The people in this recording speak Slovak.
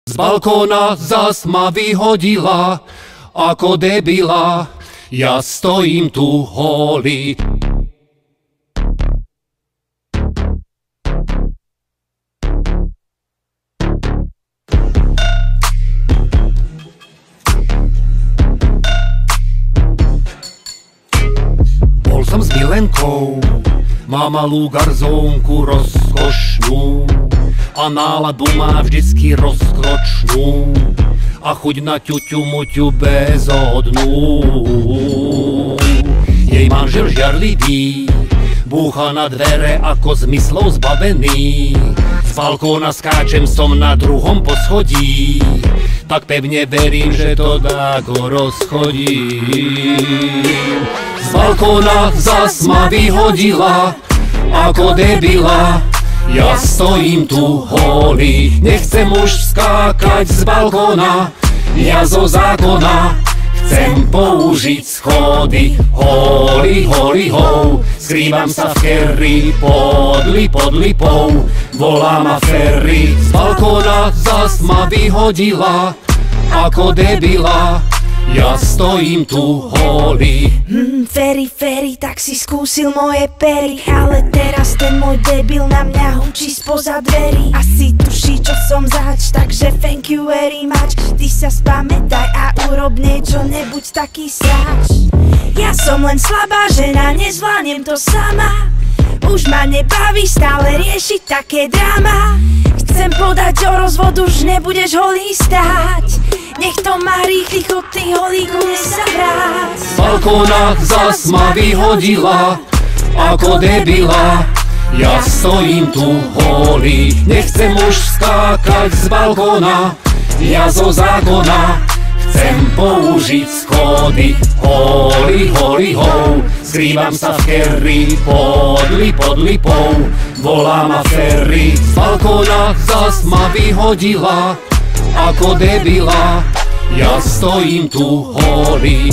Z balkóna zas ma vyhodila, ako debila, ja stojím tu holý. Bol som s Milenkou, má malú garzónku rozkošnú a náladu má vždycky rozkročnú a chuť na ťuťu muťu bezodnú. Jej manžel žiarlivý búcha na dvere ako zmyslov zbavený. Z balkóna skáčem, som na druhom poschodí, tak pevne verím, že to dáko rozchodí. Z balkóna zas ma vyhodila, ako debila, ja stojím tu holý. Nechcem už skákať z balkóna, ja zo zákona chcem použiť schody. Holý, holý, hou, skrývam sa v kerry pod lipou, volá ma Ferry. Z balkóna zas ma vyhodila, ako debila, ja stojím tu holý. Ferry, tak si skúsil moje pery, ale teraz ten môj debil na mňa hučí spoza dverí. Asi tuší, čo som zač, takže thank you very much. Ty sa spamätaj a urob niečo, nebuď taký sráč. Ja som len slabá žena, nezvládnem to sama. Už ma nebaví stále riešiť také drama. Chcem podať o rozvod, už nebudeš holý stáť. Nech to má rýchly chod, ty holíku, nech sa vráť. Z balkóna zas ma vyhodila, ako debila, ja stojím tu holý. Nechcem už skákať z balkóna, ja zo zákona chcem použiť schody. Holý, holý, hou, skrývam sa v kerry pod lipou, volá ma Ferry. Z balkóna zas ma vyhodila, ako debila, ja stojím tu holý.